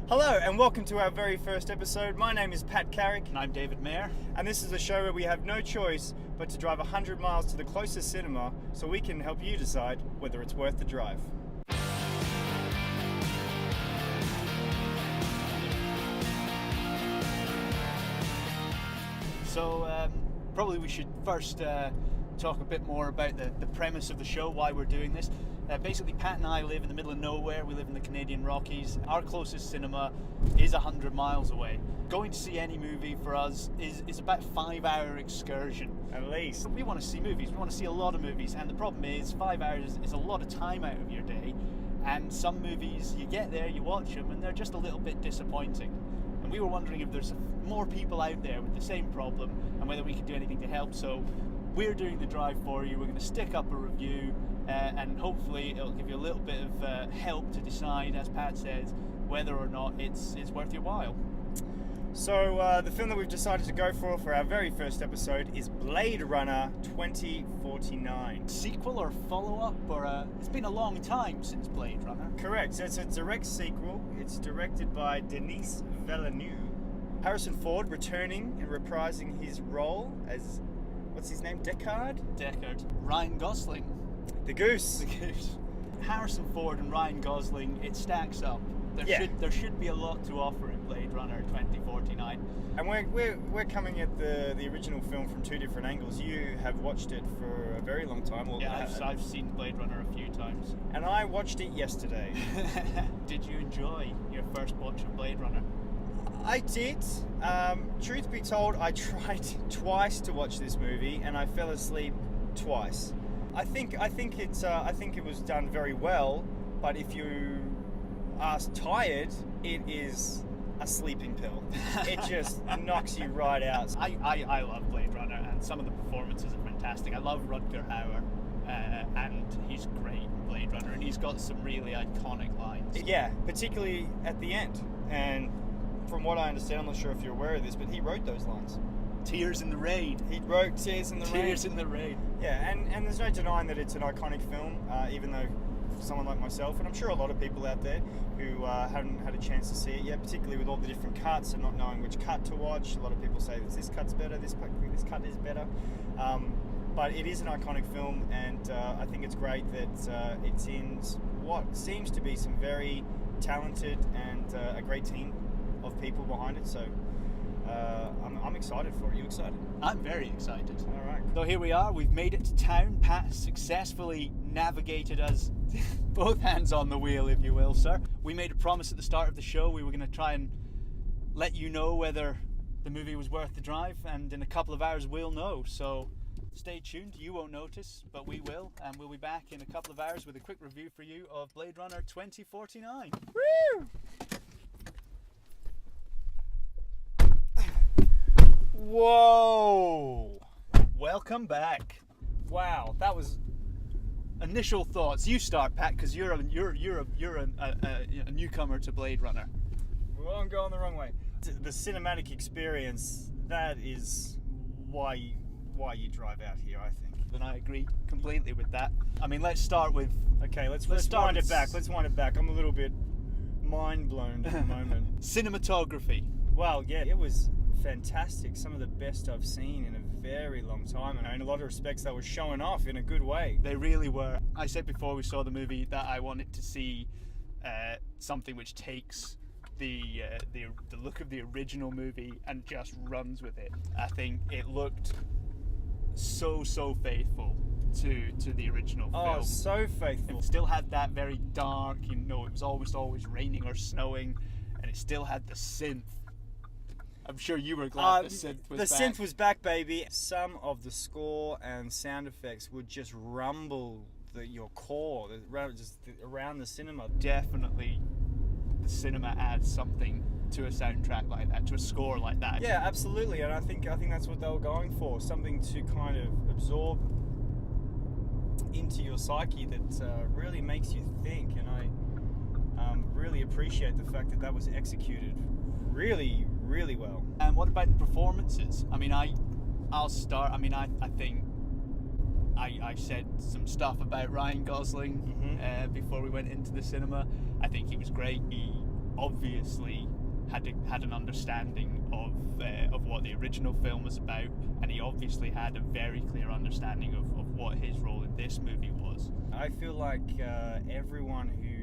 Hello and welcome to our very first episode. My name is Pat Carrick. And I'm David Mair. And this is a show where we have no choice but to drive 100 miles to the closest cinema so we can help you decide whether it's worth the drive. So probably we should first talk a bit more about the premise of the show, why we're doing this. Basically, Pat and I live in the middle of nowhere. We live in the Canadian Rockies. Our closest cinema is 100 miles away. Going to see any movie for us is about a 5-hour excursion. At least. We want to see movies. We want to see a lot of movies. And the problem is 5 hours is a lot of time out of your day. And some movies, you get there, you watch them, and they're just a little bit disappointing. And we were wondering if there's more people out there with the same problem and whether we could do anything to help. So we're doing the drive for you. We're going to stick up a review. And hopefully it'll give you a little bit of help to decide, as Pat says, whether or not it's worth your while. So the film that we've decided to go for our very first episode is Blade Runner 2049. Sequel or follow-up, or it's been a long time since Blade Runner. Correct. So it's a direct sequel. It's directed by Denis Villeneuve. Harrison Ford returning and reprising his role as, what's his name, Deckard? Ryan Gosling. The Goose. Harrison Ford and Ryan Gosling, it stacks up. There should be a lot to offer in Blade Runner 2049. And we're coming at the original film from two different angles. You have watched it for a very long time. Well, yeah, I've seen Blade Runner a few times. And I watched it yesterday. Did you enjoy your first watch of Blade Runner? I did. Truth be told, I tried twice to watch this movie and I fell asleep twice. I think it was done very well, but if you are tired, it is a sleeping pill. It just knocks you right out. I love Blade Runner, and some of the performances are fantastic. I love Rutger Hauer, and he's great in Blade Runner, and he's got some really iconic lines. Yeah, particularly at the end. And from what I understand, I'm not sure if you're aware of this, but he wrote those lines. Tears in the Rain. He wrote Tears in the Rain. Tears in the Rain. Yeah, and there's no denying that it's an iconic film, even though someone like myself, and I'm sure a lot of people out there who haven't had a chance to see it yet, particularly with all the different cuts and not knowing which cut to watch. A lot of people say this cut's better, this cut is better. But it is an iconic film, and I think it's great that it's in what seems to be some very talented and a great team of people behind it. So I'm excited for it. Are you excited? I'm very excited. All right. So here we are. We've made it to town. Pat successfully navigated us, both hands on the wheel, if you will, sir. We made a promise at the start of the show. We were going to try and let you know whether the movie was worth the drive, and in a couple of hours we'll know. So stay tuned. You won't notice, but we will, and we'll be back in a couple of hours with a quick review for you of Blade Runner 2049. Woo! Whoa! Welcome back. Wow, that was initial thoughts. You start, Pat, because you're a newcomer to Blade Runner. Well, I'm going the wrong way. The cinematic experience, that is why you drive out here, I think. And I agree completely with that. I mean, let's start with. Okay, let's wind it back. Let's wind it back. I'm a little bit mind blown at the moment. Cinematography. Well, yeah, it was fantastic. Some of the best I've seen in a very long time, and in a lot of respects they were showing off in a good way. They really were. I said before we saw the movie that I wanted to see something which takes the look of the original movie and just runs with it. I think it looked so faithful to the original film. Oh, so faithful. It still had that very dark, it was always raining or snowing, and it still had the synth. I'm sure you were glad the synth was back. The synth was back, baby. Some of the score and sound effects would just rumble your core, just around the cinema. Definitely, the cinema adds something to a soundtrack like that, to a score like that. Yeah, absolutely, and I think that's what they were going for. Something to kind of absorb into your psyche that really makes you think, and I really appreciate the fact that was executed really well. And what about the performances? I mean, I'll start. I mean, I think I said some stuff about Ryan Gosling before we went into the cinema. I think he was great. He obviously had an understanding of what the original film was about, and he obviously had a very clear understanding of what his role in this movie was. I feel like everyone who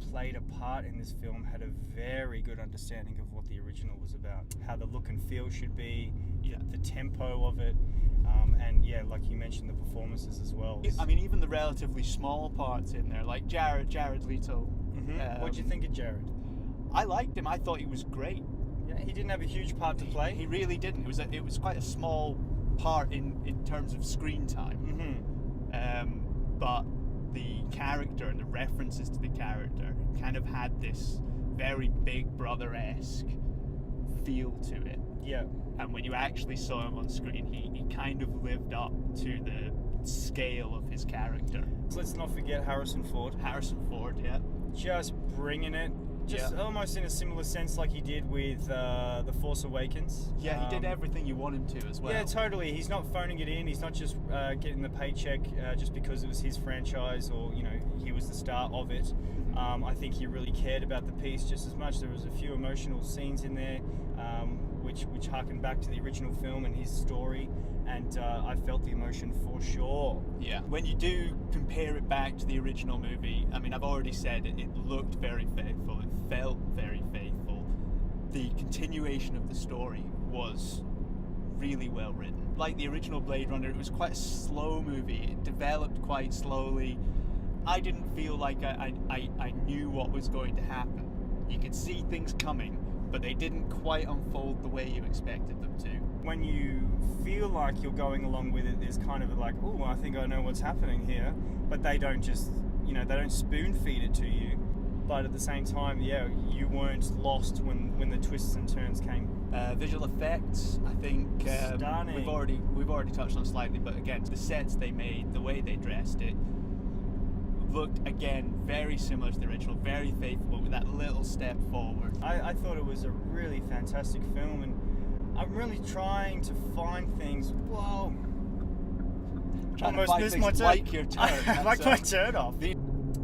played a part in this film had a very good understanding of what the original was about, how the look and feel should be, the tempo of it, and like you mentioned, the performances as well. I mean, even the relatively small parts in there, like Jared Leto. Mm-hmm. What do you think of Jared? I liked him. I thought he was great. Yeah, he didn't have a huge part to play. He really didn't. It was quite a small part in terms of screen time. Mm-hmm. But the character and the references to the character kind of had this very Big Brother-esque feel to it. Yeah. And when you actually saw him on screen, he kind of lived up to the scale of his character. So let's not forget Harrison Ford. Yeah. Just bringing it. Just almost in a similar sense like he did with The Force Awakens. Yeah, he did everything you want him to as well. Yeah, totally. He's not phoning it in. He's not just getting the paycheck just because it was his franchise or, he was the star of it. I think he really cared about the piece just as much. There was a few emotional scenes in there which harken back to the original film and his story, and I felt the emotion for sure. Yeah. When you do compare it back to the original movie, I mean, I've already said it looked very faithful, it felt very faithful. The continuation of the story was really well written. Like the original Blade Runner, it was quite a slow movie. It developed quite slowly. I didn't feel like I knew what was going to happen. You could see things coming, but they didn't quite unfold the way you expected them to. When you feel like you're going along with it, there's kind of like, oh, I think I know what's happening here, but they don't just, they don't spoon feed it to you. But at the same time, you weren't lost when the twists and turns came. Visual effects, I think Stunning. We've already touched on slightly, but again, the sets they made, the way they dressed it, looked again very similar to the original, very faithful with that little step forward. I thought it was a really fantastic film, and I'm really trying to find things. Whoa! Almost missed my turn. Like your turn. Like my turn off.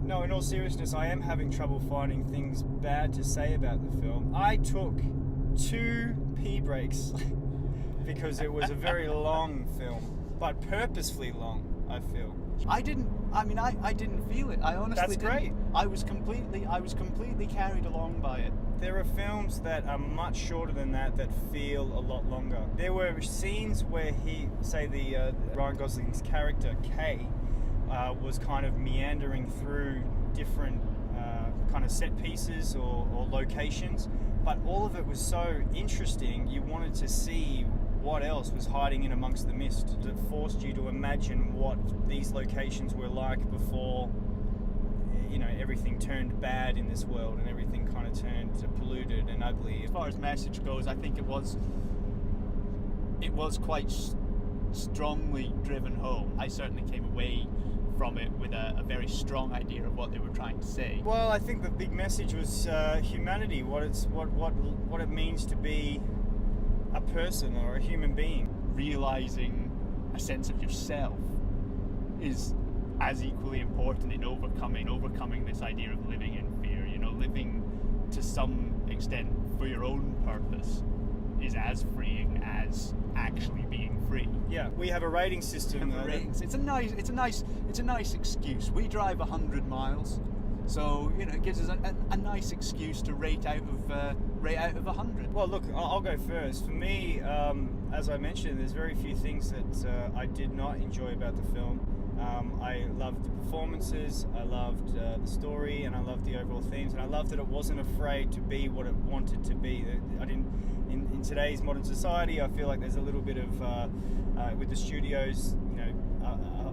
No, in all seriousness, I am having trouble finding things bad to say about the film. I took 2 pee breaks because it was a very long film, but purposefully long, I feel. I didn't feel it. I honestly That's didn't. great. I was completely carried along by it. There are films that are much shorter than that feel a lot longer. There were scenes where Ryan Gosling's character, Kay, was kind of meandering through different kind of set pieces or locations, but all of it was so interesting, you wanted to see what else was hiding in amongst the mist. It forced you to imagine what these locations were like before, everything turned bad in this world and everything kind of turned polluted and ugly. As far as message goes, I think it was quite strongly driven home. I certainly came away from it with a very strong idea of what they were trying to say. Well, I think the big message was humanity, what it means to be a person or a human being. Realizing a sense of yourself is as equally important in overcoming this idea of living in fear. Living to some extent for your own purpose is as freeing as actually being free. Yeah, we have a rating system. It's a nice excuse. We drive 100 miles, so it gives us a nice excuse to rate out of 100. Well, look, I'll go first. For me, as I mentioned, there's very few things that I did not enjoy about the film. I loved the performances, I loved the story, and I loved the overall themes, and I loved that it wasn't afraid to be what it wanted to be. In today's modern society, I feel like there's a little bit of with the studios,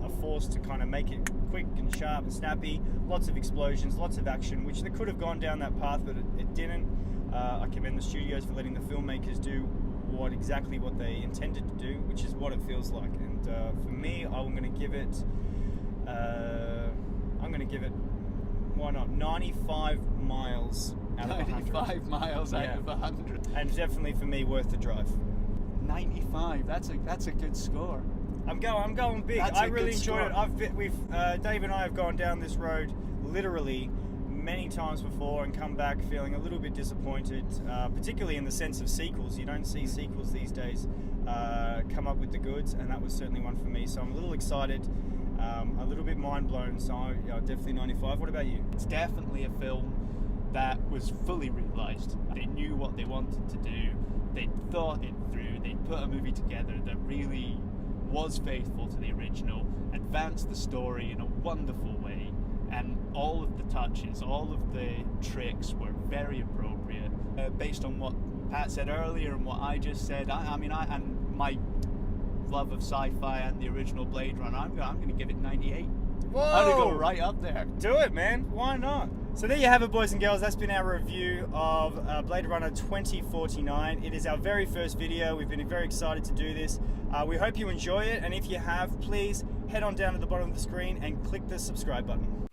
a force to kind of make it quick and sharp and snappy. Lots of explosions, lots of action, which they could have gone down that path, but it didn't. I commend the studios for letting the filmmakers do exactly what they intended to do, which is what it feels like. And for me, I'm going to give it. Why not? 95 miles out of 100. 95 miles out of 100. And definitely for me, worth the drive. 95. That's a good score. I'm going big. I really enjoyed it. Dave and I have gone down this road literally many times before and come back feeling a little bit disappointed, particularly in the sense of sequels. You don't see sequels these days come up with the goods, and that was certainly one for me. So I'm a little excited, a little bit mind blown. So definitely 95. What about you? It's definitely a film that was fully realised. They knew what they wanted to do. They thought it through. They put a movie together that really was faithful to the original, advanced the story in a wonderful way, and all of the touches, all of the tricks were very appropriate. Based on what Pat said earlier and what I just said, I mean, and my love of sci-fi and the original Blade Runner, I'm going to give it 98. Whoa! I'm going to go right up there. Do it, man. Why not? So there you have it, boys and girls. That's been our review of Blade Runner 2049. It is our very first video. We've been very excited to do this. We hope you enjoy it, and if you have, please head on down to the bottom of the screen and click the subscribe button.